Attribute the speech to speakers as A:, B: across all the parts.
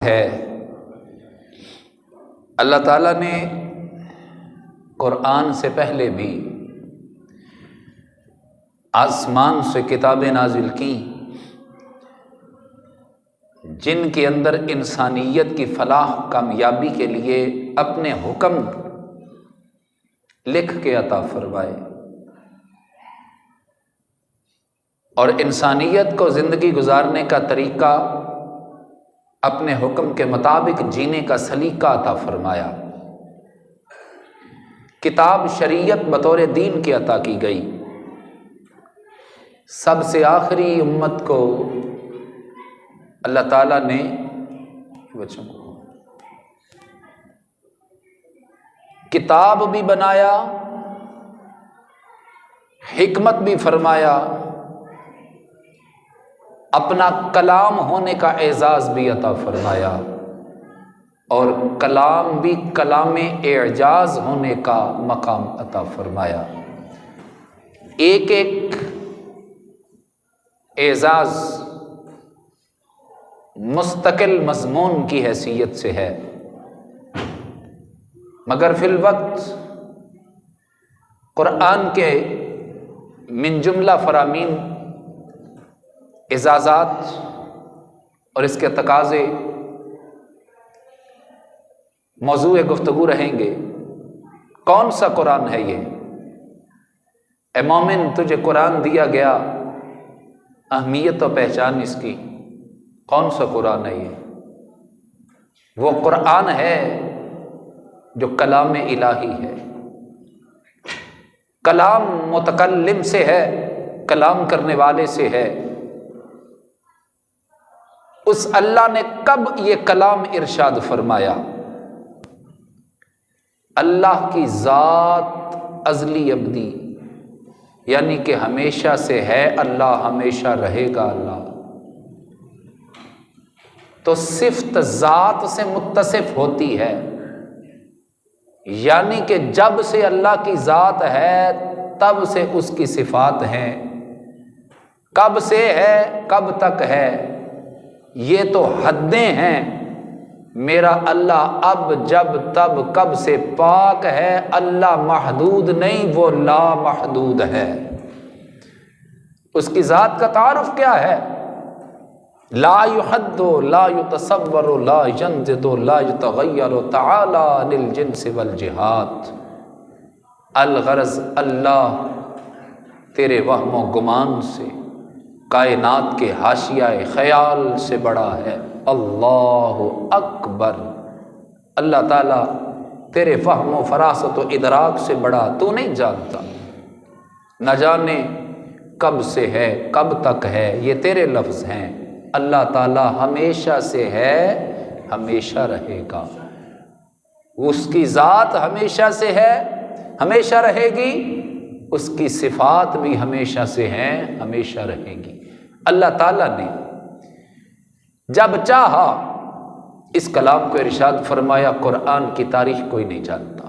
A: ہے اللہ تعالیٰ نے قرآن سے پہلے بھی آسمان سے کتابیں نازل کی جن کے اندر انسانیت کی فلاح کامیابی کے لیے اپنے حکم لکھ کے عطا فرمائے اور انسانیت کو زندگی گزارنے کا طریقہ اپنے حکم کے مطابق جینے کا سلیقہ عطا فرمایا۔ کتاب شریعت بطور دین کی عطا کی گئی۔ سب سے آخری امت کو اللہ تعالیٰ نے بچوں کو کتاب بھی بنایا، حکمت بھی فرمایا، اپنا کلام ہونے کا اعزاز بھی عطا فرمایا اور کلام بھی کلام اعجاز ہونے کا مقام عطا فرمایا۔ ایک ایک اعزاز مستقل مضمون کی حیثیت سے ہے، مگر فی الوقت قرآن کے من جملہ فرامین اعزازات اور اس کے تقاضے موضوع گفتگو رہیں گے۔ کون سا قرآن ہے یہ؟ اے مومن، تجھے قرآن دیا گیا، اہمیت و پہچان اس کی۔ کون سا قرآن ہے یہ؟ وہ قرآن ہے جو کلام الہی ہے، کلام متکلم سے ہے، کلام کرنے والے سے ہے۔ اس اللہ نے کب یہ کلام ارشاد فرمایا؟ اللہ کی ذات ازلی ابدی، یعنی کہ ہمیشہ سے ہے اللہ، ہمیشہ رہے گا اللہ، تو صفت ذات سے متصف ہوتی ہے، یعنی کہ جب سے اللہ کی ذات ہے تب سے اس کی صفات ہیں۔ کب سے ہے، کب تک ہے، یہ تو حدیں ہیں۔ میرا اللہ اب جب تب کب سے پاک ہے، اللہ محدود نہیں، وہ لا محدود ہے۔ اس کی ذات کا تعارف کیا ہے؟ لا یحد لا یتصور لا ینجد لا یتغیر تعالی عن الجنس والجہات۔ الغرض اللہ تیرے وہم و گمان سے، کائنات کے حاشیہ خیال سے بڑا ہے۔ اللہ اکبر، اللہ تعالیٰ تیرے فہم و فراست و ادراک سے بڑا تو نہیں جانتا۔ نہ جانے کب سے ہے، کب تک ہے، یہ تیرے لفظ ہیں۔ اللہ تعالیٰ ہمیشہ سے ہے، ہمیشہ رہے گا۔ اس کی ذات ہمیشہ سے ہے، ہمیشہ رہے گی، اس کی صفات بھی ہمیشہ سے ہیں، ہمیشہ رہے گی۔ اللہ تعالیٰ نے جب چاہا اس کلام کو ارشاد فرمایا۔ قرآن کی تاریخ کوئی نہیں جانتا،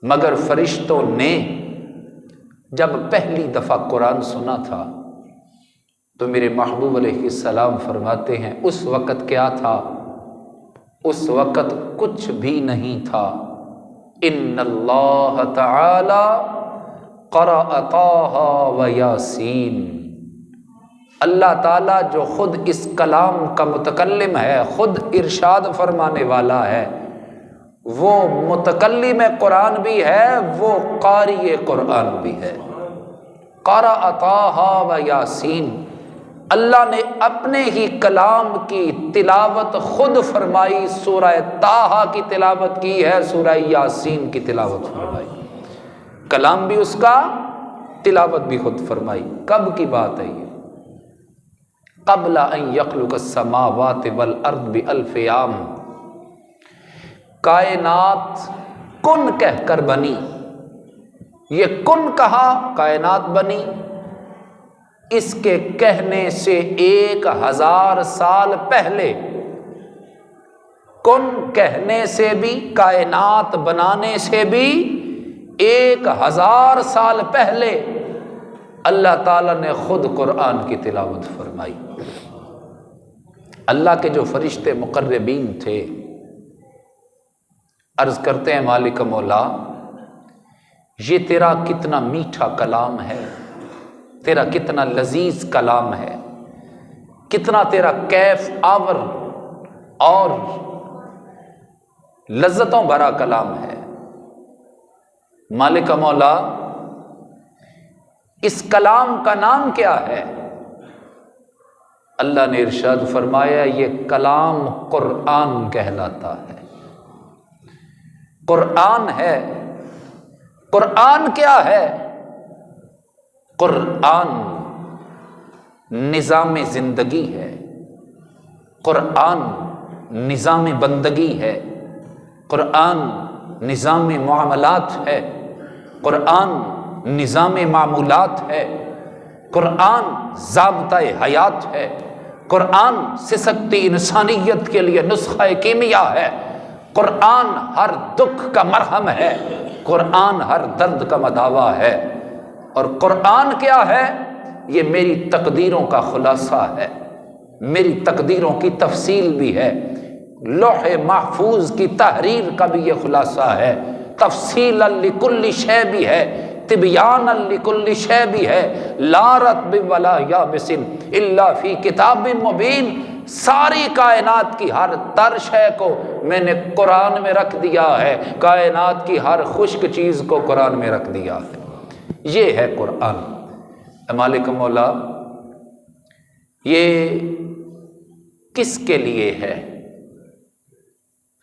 A: مگر فرشتوں نے جب پہلی دفعہ قرآن سنا تھا تو میرے محبوب علیہ السلام فرماتے ہیں اس وقت کیا تھا؟ اس وقت کچھ بھی نہیں تھا۔ ان اللہ تعالی قرأ طٰہٰ و یاسین۔ اللہ تعالیٰ جو خود اس کلام کا متکلم ہے، خود ارشاد فرمانے والا ہے، وہ متکلم قرآن بھی ہے، وہ قاری قرآن بھی ہے۔ قرأ طٰہٰ و یاسین، اللہ نے اپنے ہی کلام کی تلاوت خود فرمائی۔ سورہ طٰہٰ کی تلاوت کی ہے، سورہ یاسین کی تلاوت فرمائی۔ کلام بھی اس کا، تلاوت بھی خود فرمائی۔ کب کی بات ہے یہ؟ قبل ان یخلق السماوات والارض بألف عام۔ کائنات کن کہہ کر بنی، یہ کن کہا، کائنات بنی۔ اس کے کہنے سے 1000 سال پہلے، کن کہنے سے بھی، کائنات بنانے سے بھی 1000 سال پہلے اللہ تعالیٰ نے خود قرآن کی تلاوت فرمائی۔ اللہ کے جو فرشتے مقربین تھے عرض کرتے ہیں مالک مولا یہ تیرا کتنا میٹھا کلام ہے، تیرا کتنا لذیذ کلام ہے، کتنا تیرا کیف آور اور لذتوں بھرا کلام ہے۔ مالک مولا اس کلام کا نام کیا ہے؟ اللہ نے ارشاد فرمایا یہ کلام قرآن کہلاتا ہے، قرآن ہے۔ قرآن کیا ہے؟ قرآن نظام زندگی ہے، قرآن نظام بندگی ہے، قرآن نظام معاملات ہے، قرآن نظام معمولات ہے، قرآن ضابطۂ حیات ہے، قرآن سسکتی انسانیت کے لیے نسخہ کیمیا ہے، قرآن ہر دکھ کا مرہم ہے، قرآن ہر درد کا مداوا ہے۔ اور قرآن کیا ہے؟ یہ میری تقدیروں کا خلاصہ ہے، میری تقدیروں کی تفصیل بھی ہے، لوح محفوظ کی تحریر کا بھی یہ خلاصہ ہے، تفصیلا لکل شے بھی ہے، تبیانا لکل شے بھی ہے، لا رطب ولا یابس الا فی کتاب مبین۔ ساری کائنات کی ہر تر شے کو میں نے قرآن میں رکھ دیا ہے، کائنات کی ہر خشک چیز کو قرآن میں رکھ دیا ہے۔ یہ ہے قرآن۔ مالک مولا یہ کس کے لیے ہے؟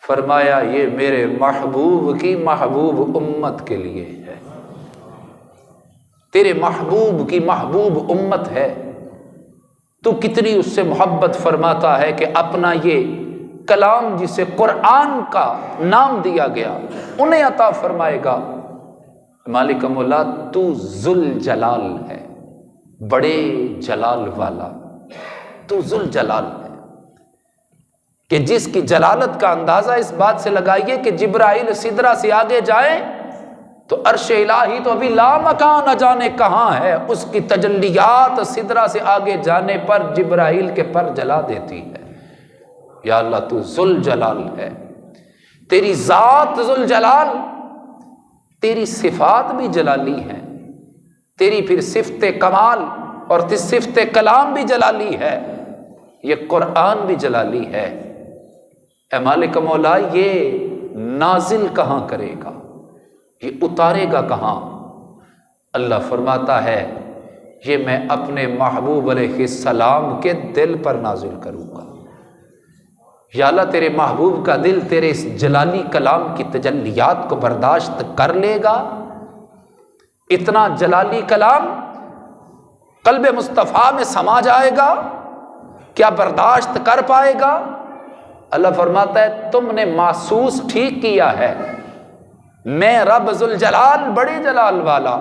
A: فرمایا یہ میرے محبوب کی محبوب امت کے لیے ہے، تیرے محبوب کی محبوب امت ہے، تو کتنی اس سے محبت فرماتا ہے کہ اپنا یہ کلام جسے قرآن کا نام دیا گیا انہیں عطا فرمائے گا۔ مالک مولا تو ذوالجلال ہے، بڑے جلال والا، تو ذوالجلال ہے کہ جس کی جلالت کا اندازہ اس بات سے لگائیے کہ جبرائیل سدرہ سے آگے جائیں تو عرش الہی تو ابھی لا مکان نہ جانے کہاں ہے، اس کی تجلیات سدرہ سے آگے جانے پر جبرائیل کے پر جلا دیتی ہے۔ یا اللہ تو ذوالجلال ہے، تیری ذات ذوالجلال، تیری صفات بھی جلالی ہیں، تیری پھر صفت کمال اور صفت کلام بھی جلالی ہے، یہ قرآن بھی جلالی ہے۔ اے مالک مولا یہ نازل کہاں کرے گا، یہ اتارے گا کہاں؟ اللہ فرماتا ہے یہ میں اپنے محبوب علیہ السلام کے دل پر نازل کروں گا۔ یا اللہ تیرے محبوب کا دل تیرے اس جلالی کلام کی تجلیات کو برداشت کر لے گا؟ اتنا جلالی کلام قلب مصطفیٰ میں سما جائے گا؟ کیا برداشت کر پائے گا؟ اللہ فرماتا ہے تم نے محسوس ٹھیک کیا ہے، میں رب ذوالجلال بڑے جلال والا،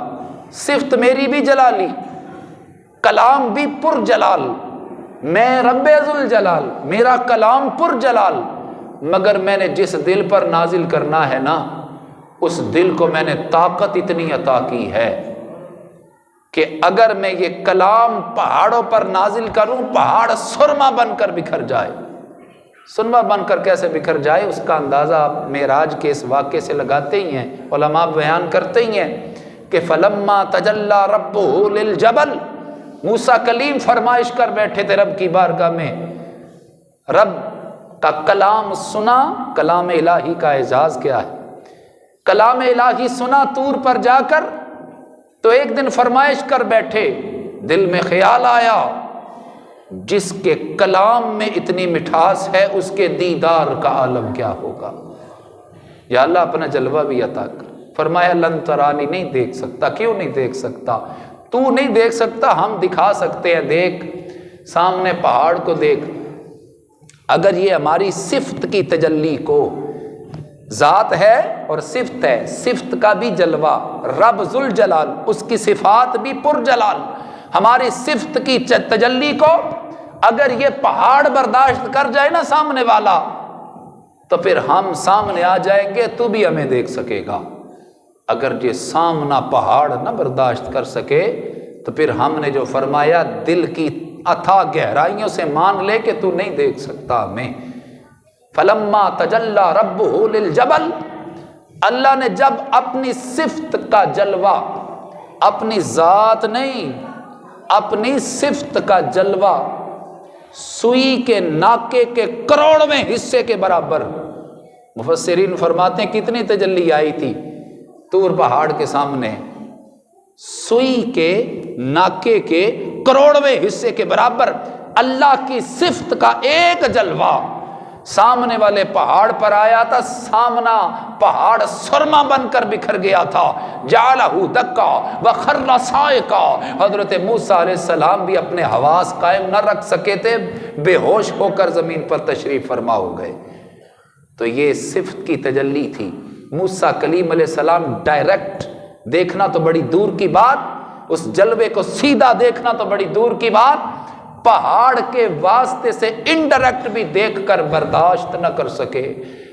A: صفت میری بھی جلالی، کلام بھی پر جلال، میں رب ذوالجلال، میرا کلام پر جلال، مگر میں نے جس دل پر نازل کرنا ہے نا اس دل کو میں نے طاقت اتنی عطا کی ہے کہ اگر میں یہ کلام پہاڑوں پر نازل کروں پہاڑ سرما بن کر بکھر جائے۔ سرما بن کر کیسے بکھر جائے اس کا اندازہ آپ معراج کے اس واقعے سے لگاتے ہی ہیں، علماء بیان کرتے ہی ہیں کہ فلما تجلی ربہ للجبل، موسیٰ کلیم فرمائش کر بیٹھے تھے رب کی بارگاہ میں، رب کا کلام سنا۔ کلام الہی کا اعزاز کیا ہے؟ کلام الہی سنا طور پر جا کر تو ایک دن فرمائش کر بیٹھے، دل میں خیال آیا جس کے کلام میں اتنی مٹھاس ہے اس کے دیدار کا عالم کیا ہوگا۔ یا اللہ اپنا جلوہ بھی عطا کر۔ فرمایا لن ترانی، نہیں دیکھ سکتا۔ کیوں نہیں دیکھ سکتا؟ تو نہیں دیکھ سکتا، ہم دکھا سکتے ہیں، دیکھ سامنے پہاڑ کو دیکھ۔ اگر یہ ہماری صفت کی تجلی کو، ذات ہے اور صفت ہے، صفت کا بھی جلوہ رب ذوالجلال، اس کی صفات بھی پر جلال، ہماری صفت کی تجلی کو اگر یہ پہاڑ برداشت کر جائے نا سامنے والا تو پھر ہم سامنے آ جائیں گے، تو بھی ہمیں دیکھ سکے گا۔ اگر یہ سامنا پہاڑ نہ برداشت کر سکے تو پھر ہم نے جو فرمایا دل کی اتھا گہرائیوں سے مان لے کہ تو نہیں دیکھ سکتا ہمیں۔ فلما تجلی ربہ للجبل، اللہ نے جب اپنی صفت کا جلوہ، اپنی ذات نہیں، اپنی صفت کا جلوہ سوئی کے ناکے کے کروڑویں حصے کے برابر، مفسرین فرماتے ہیں کتنی تجلی آئی تھی طور پہاڑ کے سامنے، سوئی کے ناکے کے کروڑویں حصے کے برابر اللہ کی صفت کا ایک جلوہ سامنے والے پہاڑ پر آیا تھا۔ سامنا پہاڑ سرما بن کر بکھر گیا تھا، جعلہ دکا وخر صائقا۔ حضرت موسیٰ علیہ السلام بھی اپنے حواس قائم نہ رکھ سکے تھے، بے ہوش ہو کر زمین پر تشریف فرما ہو گئے۔ تو یہ صفت کی تجلی تھی۔ موسیٰ کلیم علیہ السلام ڈائریکٹ دیکھنا تو بڑی دور کی بات، اس جلوے کو سیدھا دیکھنا تو بڑی دور کی بات، پہاڑ کے واسطے سے انڈائریکٹ بھی دیکھ کر برداشت نہ کر سکے۔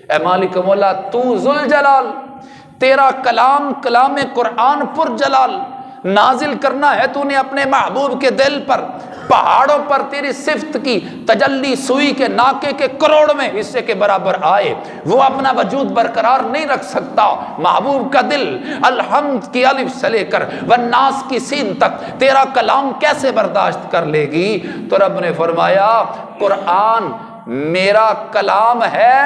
A: اے مالک مولا تو ذوالجلال، تیرا کلام کلام قرآن پر جلال نازل کرنا ہے، تو نے اپنے محبوب کے دل پر، پہاڑوں پر تیری صفت کی تجلی سوئی کے ناکے کے کروڑویں حصے کے برابر آئے، وہ اپنا وجود برقرار نہیں رکھ سکتا۔ محبوب کا دل الحمد کی الف سے لے کر والناس کی سین تک تیرا کلام کیسے برداشت کر لے گی؟ تو رب نے فرمایا قرآن میرا کلام ہے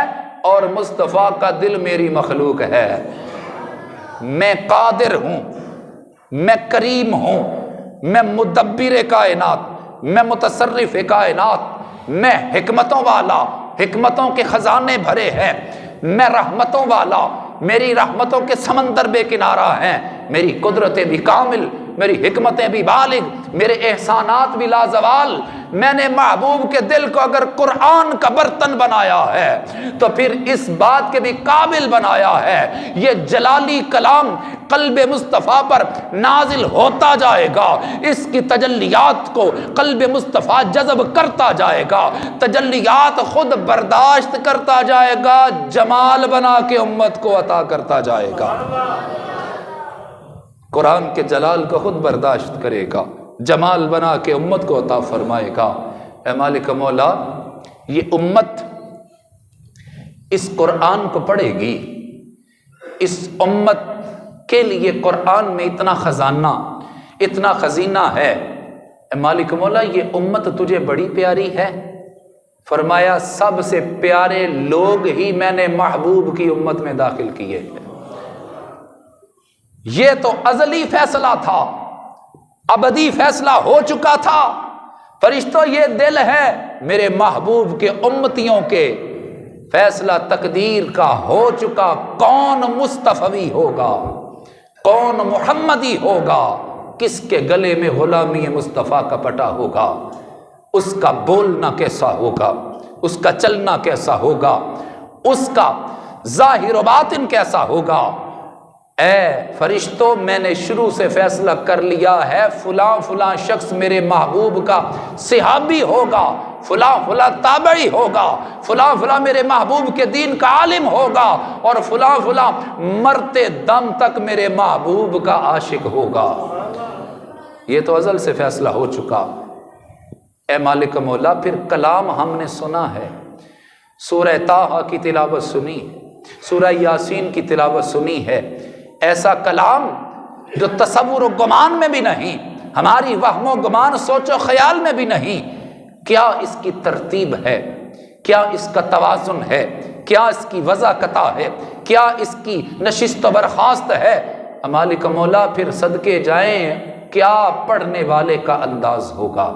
A: اور مصطفیٰ کا دل میری مخلوق ہے۔ میں قادر ہوں، میں کریم ہوں، میں مدبر کائنات، میں متصرف کائنات، میں حکمتوں والا، حکمتوں کے خزانے بھرے ہیں، میں رحمتوں والا، میری رحمتوں کے سمندر بے کنارہ ہیں، میری قدرتیں بھی کامل، میری حکمتیں بھی بالغ، میرے احسانات بھی لازوال۔ میں نے محبوب کے دل کو اگر قرآن کا برتن بنایا ہے تو پھر اس بات کے بھی قابل بنایا ہے یہ جلالی کلام قلب مصطفیٰ پر نازل ہوتا جائے گا، اس کی تجلیات کو قلب مصطفیٰ جذب کرتا جائے گا، تجلیات خود برداشت کرتا جائے گا، جمال بنا کے امت کو عطا کرتا جائے گا۔ قرآن کے جلال کو خود برداشت کرے گا، جمال بنا کے امت کو عطا فرمائے گا۔ اے مالک مولا یہ امت اس قرآن کو پڑھے گی، اس امت کے لیے قرآن میں اتنا خزانہ، اتنا خزینہ ہے۔ اے مالک مولا یہ امت تجھے بڑی پیاری ہے؟ فرمایا سب سے پیارے لوگ ہی میں نے محبوب کی امت میں داخل کیے ہیں۔ یہ تو ازلی فیصلہ تھا، ابدی فیصلہ ہو چکا تھا۔ فرشتوں یہ دل ہے میرے محبوب کے امتیوں کے، فیصلہ تقدیر کا ہو چکا، کون مصطفی ہوگا، کون محمدی ہوگا، کس کے گلے میں غلامی مصطفیٰ کا پٹا ہوگا، اس کا بولنا کیسا ہوگا، اس کا چلنا کیسا ہوگا، اس کا ظاہر و باطن کیسا ہوگا۔ اے فرشتوں میں نے شروع سے فیصلہ کر لیا ہے فلاں فلاں شخص میرے محبوب کا صحابی ہوگا، فلاں فلاں تابعی ہوگا، فلاں فلاں میرے محبوب کے دین کا عالم ہوگا، اور فلاں فلاں مرتے دم تک میرے محبوب کا عاشق ہوگا۔ یہ تو ازل سے فیصلہ ہو چکا۔ اے مالک مولا پھر کلام ہم نے سنا ہے، سورہ طٰہٰ کی تلاوت سنی ہے، سورہ یاسین کی تلاوت سنی ہے، ایسا کلام جو تصور و گمان میں بھی نہیں، ہماری وہم و گمان سوچ و خیال میں بھی نہیں، کیا اس کی ترتیب ہے، کیا اس کا توازن ہے، کیا اس کی وضاحت ہے، کیا اس کی نشست و برخاست ہے۔ مالک مولا پھر صدقے جائیں کیا پڑھنے والے کا انداز ہوگا،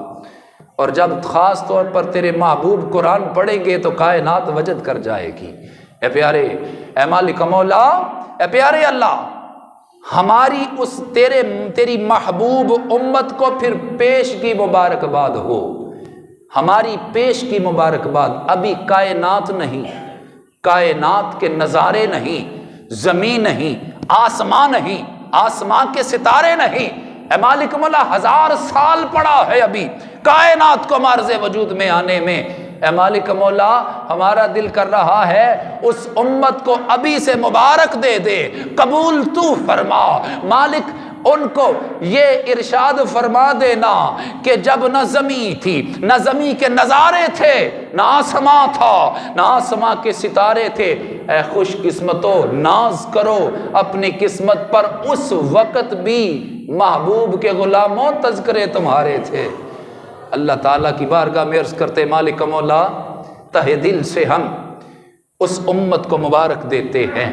A: اور جب خاص طور پر تیرے محبوب قرآن پڑھیں گے تو کائنات وجد کر جائے گی۔ اے پیارے، اے مالک مولا، اے پیارے اللہ، ہماری اس تیری محبوب امت کو پھر پیش کی مبارکباد ہو، ہماری پیش کی مبارکباد۔ ابھی کائنات نہیں، کائنات کے نظارے نہیں، زمین نہیں، آسمان نہیں، آسمان کے ستارے نہیں، اے مالک مولا 1000 سال پڑا ہے ابھی کائنات کو معرض وجود میں آنے میں۔ اے مالک مولا ہمارا دل کر رہا ہے اس امت کو ابھی سے مبارک دے دے، قبول تو فرما۔ مالک ان کو یہ ارشاد فرما دینا کہ جب نہ زمین تھی، نہ زمین کے نظارے تھے، نہ آسماں تھا، نہ آسماں کے ستارے تھے، اے خوش قسمتو ناز کرو اپنی قسمت پر، اس وقت بھی محبوب کے غلاموں تذکرے تمہارے تھے۔ اللہ تعالیٰ کی بارگاہ میں عرض کرتے مالک مولا تہ دل سے ہم اس امت کو مبارک دیتے ہیں،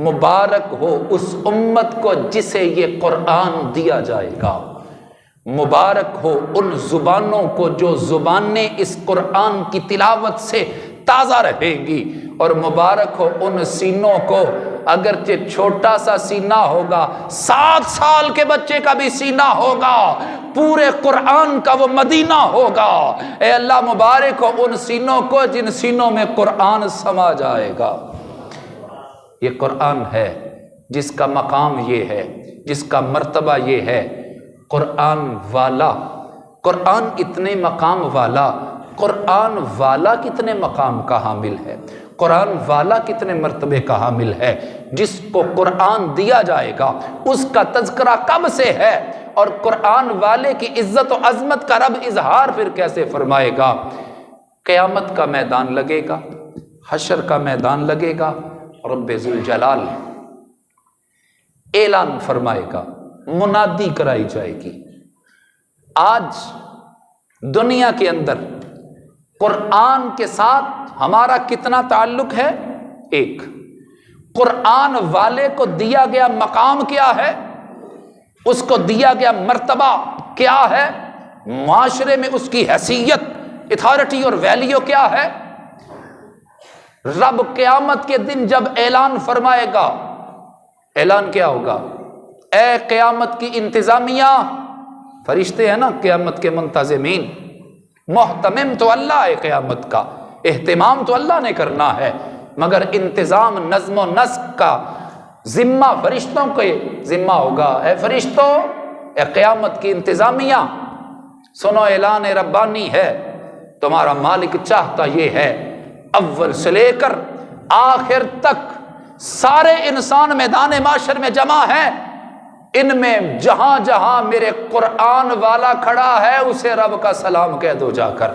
A: مبارک ہو اس امت کو جسے یہ قرآن دیا جائے گا، مبارک ہو ان زبانوں کو جو زبانیں اس قرآن کی تلاوت سے تازہ رہیں گی، اور مبارک ہو ان سینوں کو، اگرچہ چھوٹا سا سینہ ہوگا، 7 سال کے بچے کا بھی سینہ ہوگا، پورے قرآن کا وہ مدینہ ہوگا۔ اے اللہ مبارک ہو ان سینوں کو جن سینوں میں قرآن سما جائے گا۔ یہ قرآن ہے جس کا مقام یہ ہے، جس کا مرتبہ یہ ہے، قرآن والا، قرآن اتنے مقام والا، قرآن والا کتنے مقام کا حامل ہے، قرآن والا کتنے مرتبے کا حامل ہے، جس کو قرآن دیا جائے گا اس کا تذکرہ کب سے ہے، اور قرآن والے کی عزت و عظمت کا رب اظہار پھر کیسے فرمائے گا؟ قیامت کا میدان لگے گا، حشر کا میدان لگے گا، رب ذوالجلال اعلان فرمائے گا، منادی کرائی جائے گی۔ آج دنیا کے اندر قرآن کے ساتھ ہمارا کتنا تعلق ہے؟ ایک، قرآن والے کو دیا گیا مقام کیا ہے، اس کو دیا گیا مرتبہ کیا ہے، معاشرے میں اس کی حیثیت، اتھارٹی اور ویلیو کیا ہے۔ رب قیامت کے دن جب اعلان فرمائے گا، اعلان کیا ہوگا؟ اے قیامت کی انتظامیہ، فرشتے ہیں نا قیامت کے منتظمین، محتمم تو اللہ ہے قیامت کا، اہتمام تو اللہ نے کرنا ہے، مگر انتظام نظم و نسق کا ذمہ فرشتوں کے ذمہ ہوگا۔ اے فرشتوں، اے قیامت کی انتظامیہ، سنو اعلان ربانی ہے، تمہارا مالک چاہتا یہ ہے اول سے لے کر آخر تک سارے انسان میدان معاشر میں جمع ہیں، ان میں جہاں جہاں میرے قرآن والا کھڑا ہے اسے رب کا سلام کہہ دو، جا کر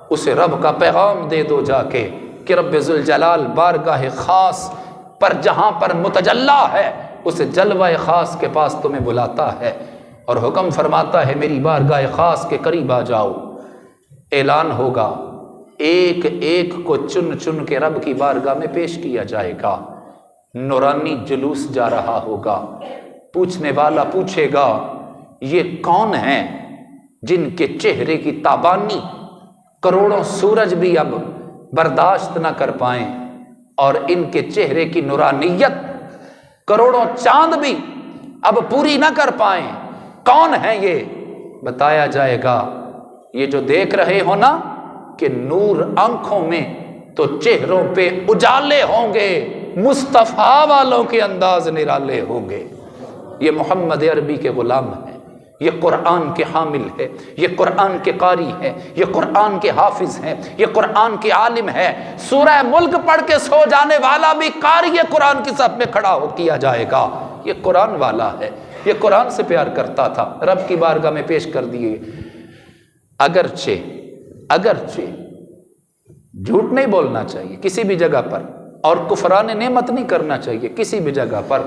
A: اسے رب کا پیغام دے دو جا کے کہ رب ذوالجلال بارگاہ خاص پر جہاں پر متجلا ہے اسے جلوہ خاص کے پاس تمہیں بلاتا ہے اور حکم فرماتا ہے میری بارگاہ خاص کے قریب آ جاؤ۔ اعلان ہوگا، ایک ایک کو چن چن کے رب کی بارگاہ میں پیش کیا جائے گا، نورانی جلوس جا رہا ہوگا، پوچھنے والا پوچھے گا یہ کون ہیں جن کے چہرے کی تابانی کروڑوں سورج بھی اب برداشت نہ کر پائیں، اور ان کے چہرے کی نورانیت کروڑوں چاند بھی اب پوری نہ کر پائیں، کون ہیں یہ؟ بتایا جائے گا یہ جو دیکھ رہے ہو نا کہ نور آنکھوں میں تو چہروں پہ اجالے ہوں گے، مصطفیٰ والوں کے انداز نرالے ہوں گے۔ یہ محمد عربی کے غلام ہیں، یہ قرآن کے حامل ہے، یہ قرآن کے قاری ہے، یہ قرآن کے حافظ ہیں، یہ قرآن کے عالم ہے۔ سورہ ملک پڑھ کے سو جانے والا بھی قاری قرآن کی صف میں کھڑا ہو کیا جائے گا، یہ قرآن والا ہے، یہ قرآن سے پیار کرتا تھا، رب کی بارگاہ میں پیش کر دیے۔ اگرچہ جھوٹ نہیں بولنا چاہیے کسی بھی جگہ پر، اور کفران نعمت نہیں کرنا چاہیے کسی بھی جگہ پر،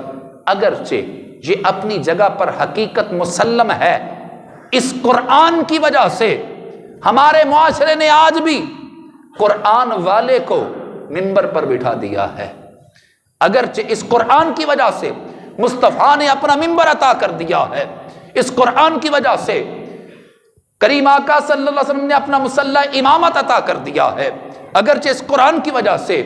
A: اگرچہ یہ اپنی جگہ پر حقیقت مسلم ہے، اس قرآن کی وجہ سے ہمارے معاشرے نے آج بھی قرآن والے کو منبر پر بٹھا دیا ہے، اگرچہ اس قرآن کی وجہ سے مصطفیٰ نے اپنا منبر عطا کر دیا ہے، اس قرآن کی وجہ سے کریم آقا صلی اللہ علیہ وسلم نے اپنا مصلی امامت عطا کر دیا ہے، اگرچہ اس قرآن کی وجہ سے